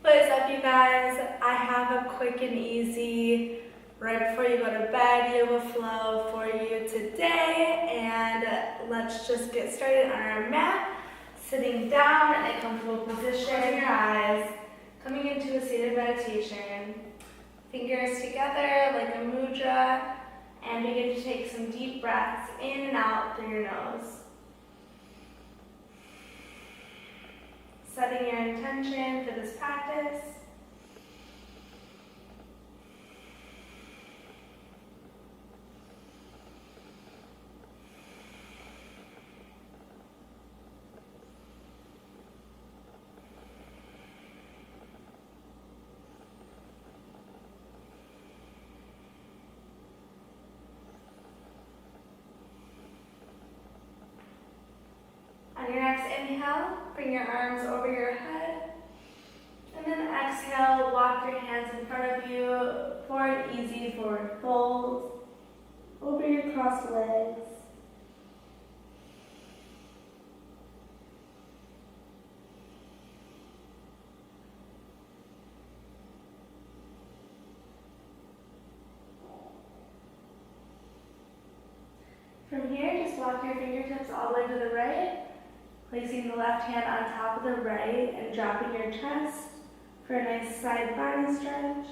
What is up, you guys? I have a quick and easy, right before you go to bed, yoga flow for you today. And let's just get started on our mat, sitting down in a comfortable position. Closing your eyes, coming into a seated meditation. Fingers together like a mudra, and begin to take some deep breaths in and out through your nose. Setting your intention for this practice. On your next inhale, bring your arms over your head. And then exhale, walk your hands in front of you for an easy forward fold over your crossed legs. From here, just walk your fingertips all the way to the right, placing the left hand on top of the right and dropping your chest for a nice side body stretch.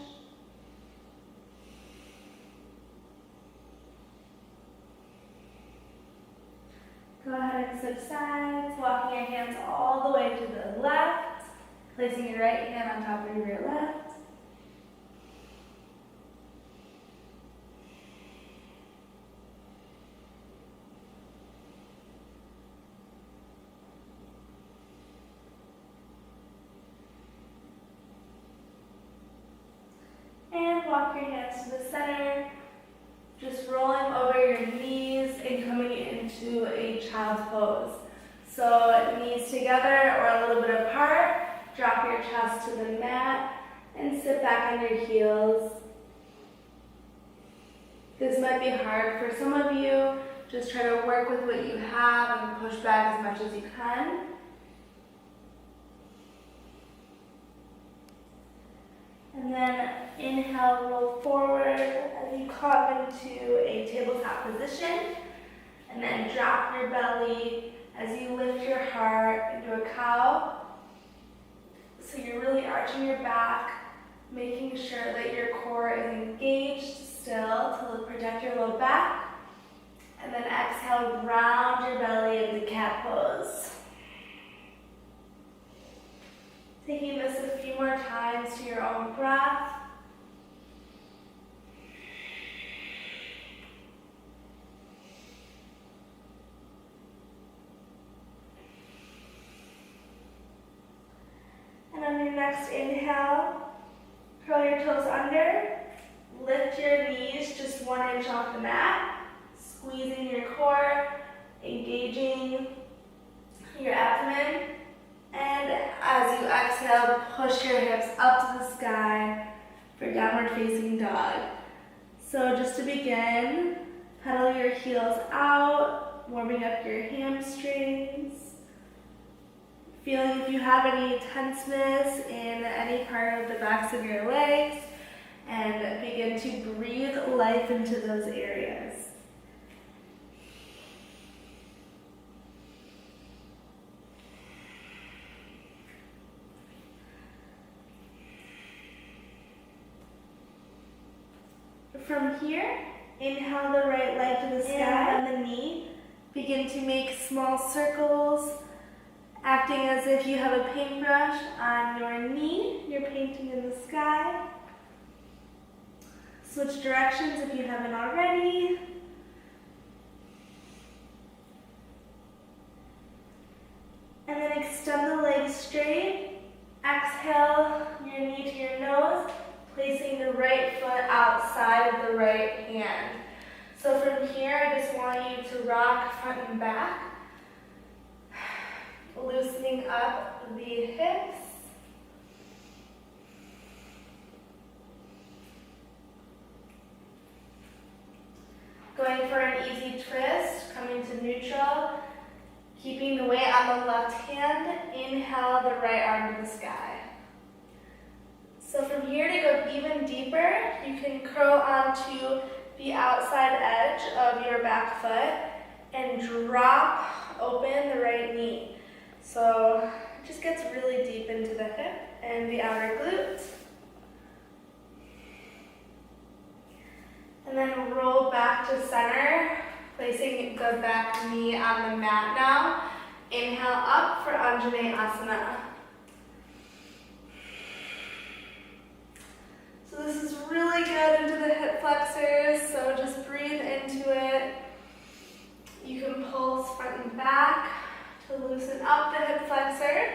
Go ahead and switch sides, walking your hands all the way to the left, placing your right hand on top of your left. And walk your hands to the center, just rolling over your knees and coming into a child's pose. So knees together or a little bit apart, drop your chest to the mat and sit back on your heels. This might be hard for some of you. Just try to work with what you have and push back as much as you can. And then inhale, roll forward as you come into a tabletop position. And then drop your belly as you lift your heart into a cow. So you're really arching your back, making sure that your core is engaged still to protect your low back. And then exhale, round your belly into cat pose. Taking this a few more times to your own breath. And on your next inhale, curl your toes under, lift your knees just 1 inch off the mat, squeezing your core, engaging your abdomen. And as you exhale, push your hips up to the sky for downward facing dog. So just to begin, pedal your heels out, warming up your hamstrings. Feeling if you have any tenseness in any part of the backs of your legs, and begin to breathe life into those areas. From here, inhale the right leg to the sky and the knee. Begin to make small circles, acting as if you have a paintbrush on your knee. You're painting in the sky. Switch directions if you haven't already. And then extend the legs straight. Exhale your knee to your nose, placing the right foot outside of the right hand. So from here, I just want you to rock front and back, loosening up the hips. Going for an easy twist, coming to neutral, keeping the weight on the left hand. Inhale the right arm to the sky. So from here to go even deeper, you can curl onto the outside edge of your back foot and drop open the right knee. So it just gets really deep into the hip and the outer glute. And then roll back to center, placing the back knee on the mat now. Inhale up for Anjaneyasana. So this is really good into the hip flexors, so just breathe into it. You can pulse front and back to loosen up the hip flexor.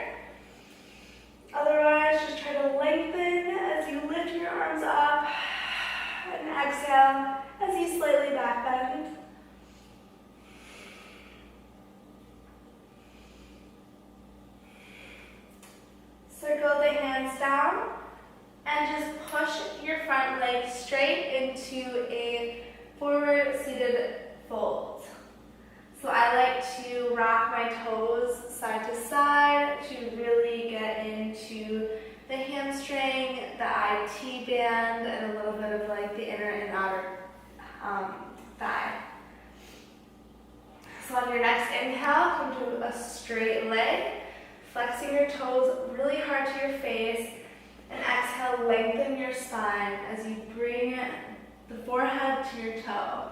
Otherwise, just try to lengthen as you lift your arms up and exhale as you slightly back bend. Circle the hands down and just push your front leg straight into a forward seated fold. So I like to rock my toes side to side to really get into the hamstring, the IT band, and a little bit of like the inner and outer thigh. So on your next inhale, come to a straight leg, flexing your toes really hard to your face, and exhale, lengthen your spine as you bring the forehead to your toe.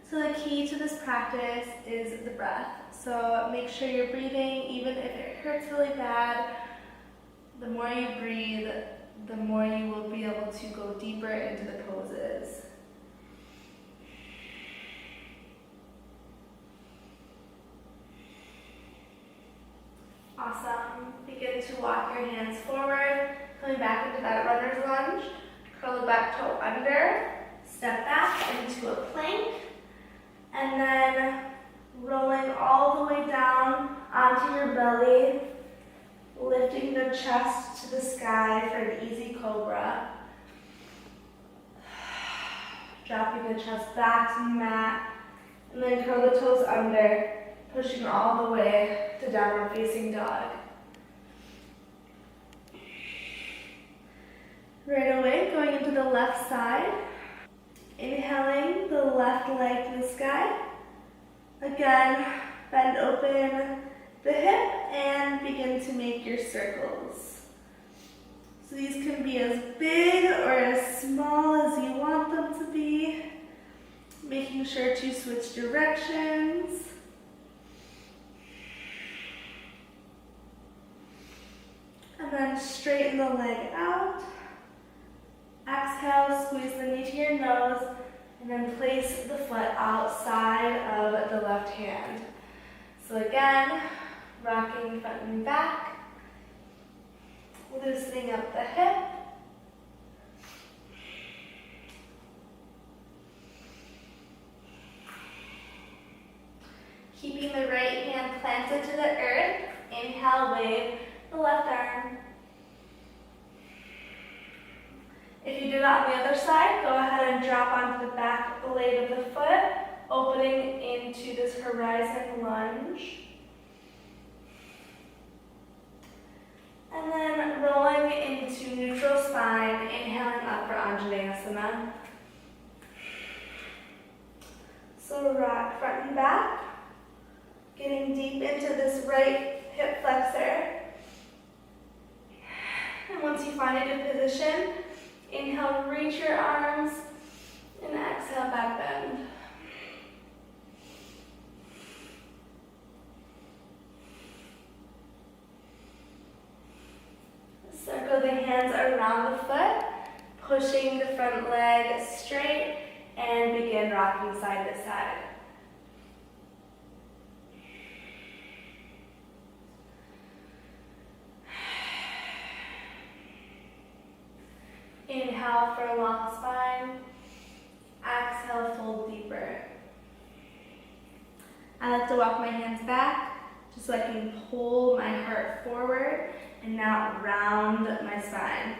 So the key to this practice is the breath. So make sure you're breathing, even if it hurts really bad. The more you breathe, the more you will be able to go deeper into the poses. Awesome. Begin to walk your hands forward, coming back into that runner's lunge. Curl the back toe under, step back into a plank, and then rolling all the way down onto your belly, lifting the chest to the sky for an easy cobra. Dropping the chest back to the mat, and then curl the toes under, pushing all the way to downward facing dog. Right away, going into the left side. Inhaling the left leg to the sky. Again, bend open the hip and begin to make your circles. So these can be as big or as small as you want them to be. Making sure to switch directions. And then straighten the leg out. Exhale, squeeze the knee to your nose, and then place the foot outside of the left hand. So again, rocking front and back, loosening up the hip. Keeping the right hand planted to the earth. Inhale, wave the left arm. If you did it on the other side, go ahead and drop onto the back blade of the foot, opening into this horizon lunge. And then rolling into neutral spine, inhaling up for Anjaneyasana. So rock front and back, getting deep into this right hip flexor. And once you find a good position, inhale, reach your arms, and exhale, back bend. Circle the hands around the foot, pushing the front leg straight, and begin rocking side to side. Inhale for a long spine. Exhale, fold deeper. I like to walk my hands back just so I can pull my heart forward and now round my spine.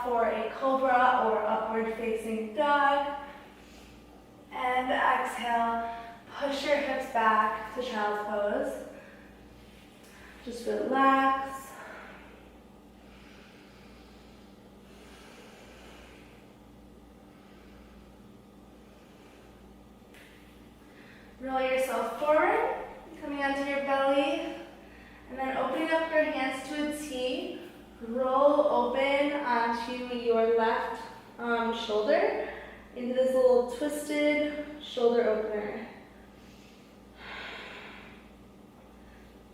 for a cobra or upward facing dog. And exhale, push your hips back to child's pose. Just relax. Roll yourself forward, coming onto your belly, and then opening up your hands to a T. Roll open onto your left shoulder into this little twisted shoulder opener.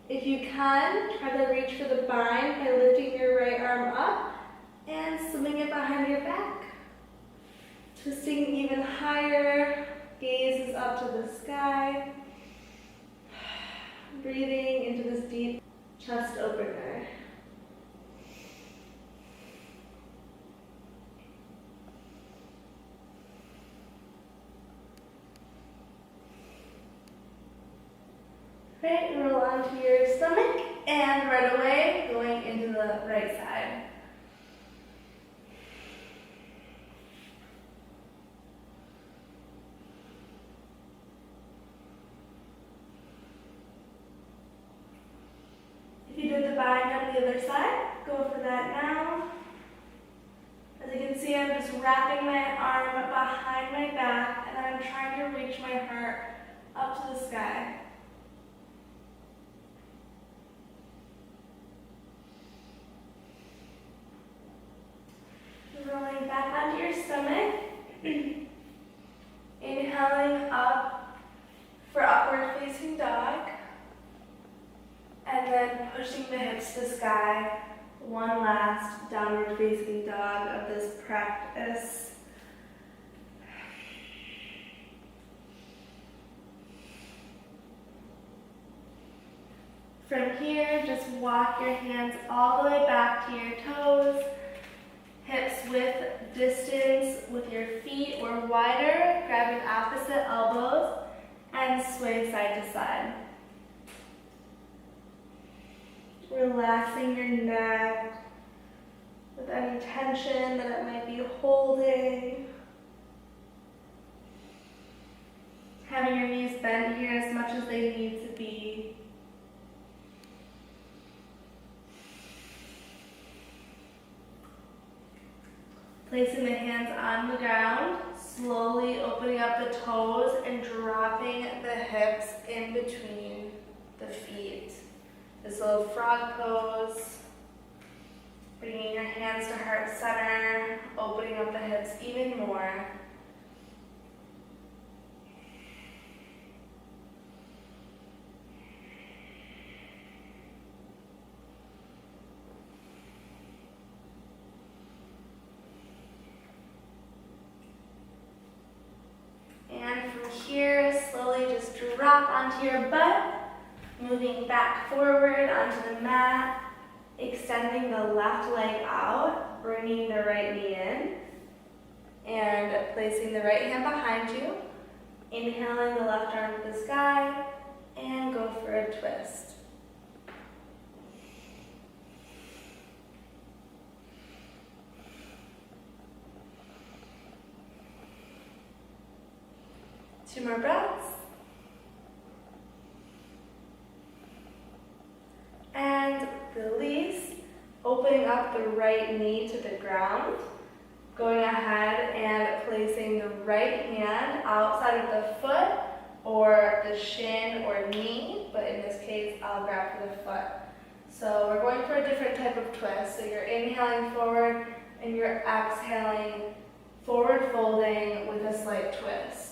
If you can, try to reach for the bind by lifting your right arm up and slimming it behind your back. Twisting even higher, gaze is up to the sky. Breathing into this deep chest opener. Great, roll onto your stomach, and right away, going into the right side. If you did the bind on the other side, go for that now. As you can see, I'm just wrapping my arm behind my back, and then I'm trying to reach my heart up to the sky. Rolling back onto your stomach, inhaling up for upward facing dog, and then pushing the hips to the sky. One last downward facing dog of this practice. From here, just walk your hands all the way back to your toes. Hips width distance with your feet or wider, grabbing opposite elbows and sway side to side. Relaxing your neck with any tension that it might be holding. Having your knees bend here as much as they need to be. Placing the hands on the ground, slowly opening up the toes and dropping the hips in between the feet. This little frog pose, bringing your hands to heart center, opening up the hips even more. And from here, slowly just drop onto your butt, moving back forward onto the mat, extending the left leg out, bringing the right knee in, and placing the right hand behind you, inhaling the left arm to the sky, and go for a twist. Two more breaths. And release, opening up the right knee to the ground, going ahead and placing the right hand outside of the foot or the shin or knee, but in this case, I'll grab for the foot. So we're going for a different type of twist. So you're inhaling forward and you're exhaling, forward folding with a slight twist.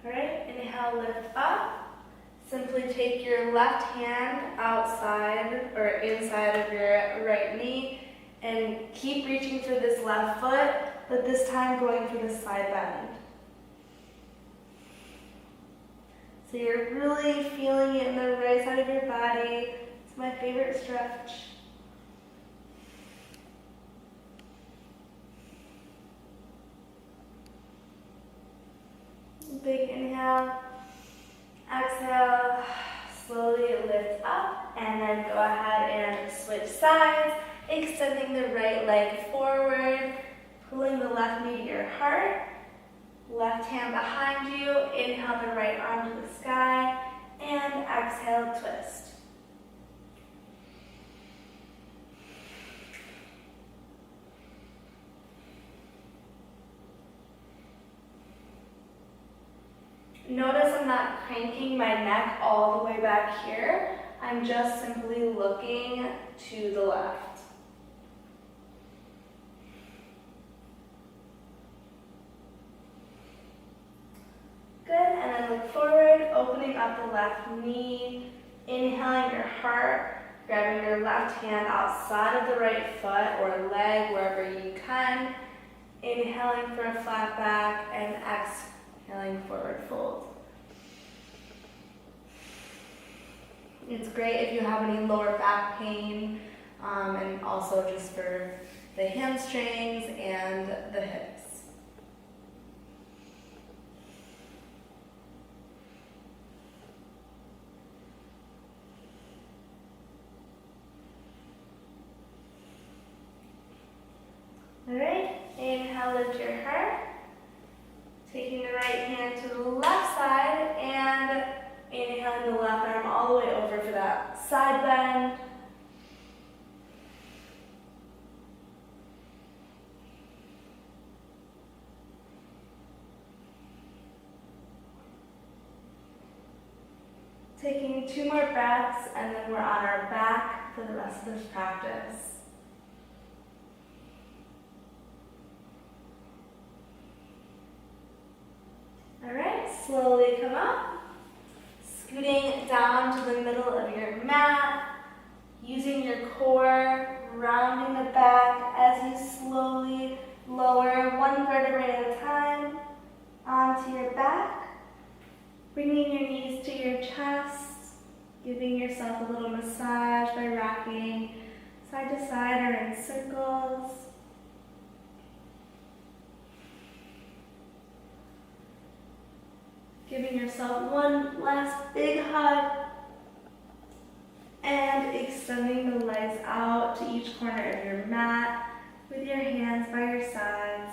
Alright, inhale, lift up. Simply take your left hand outside or inside of your right knee and keep reaching for this left foot, but this time going for the side bend. So you're really feeling it in the right side of your body. It's my favorite stretch. Big inhale. Exhale. Slowly lift up and then go ahead and switch sides, extending the right leg forward, pulling the left knee to your heart. Left hand behind you. Inhale the right arm to the sky and exhale, twist. Notice I'm not cranking my neck all the way back here. I'm just simply looking to the left. Good, and then look forward, opening up the left knee, inhaling your heart, grabbing your left hand outside of the right foot or leg wherever you can, inhaling for a flat back and exhaling forward fold. It's great if you have any lower back pain and also just for the hamstrings and the hips. Alright, inhale, lift your heart. Taking the right hand to the left side and inhaling the left arm all the way over for that side bend. Taking 2 more breaths and then we're on our back for the rest of this practice. Alright, slowly come up. Scooting down to the middle of your mat, using your core, rounding the back as you slowly lower 1 vertebrae at a time onto your back, bringing your knees to your chest, giving yourself a little massage by rocking side to side or in circles. Giving yourself one last big hug and extending the legs out to each corner of your mat with your hands by your sides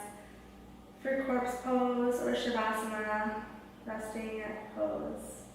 for corpse pose or shavasana, resting pose.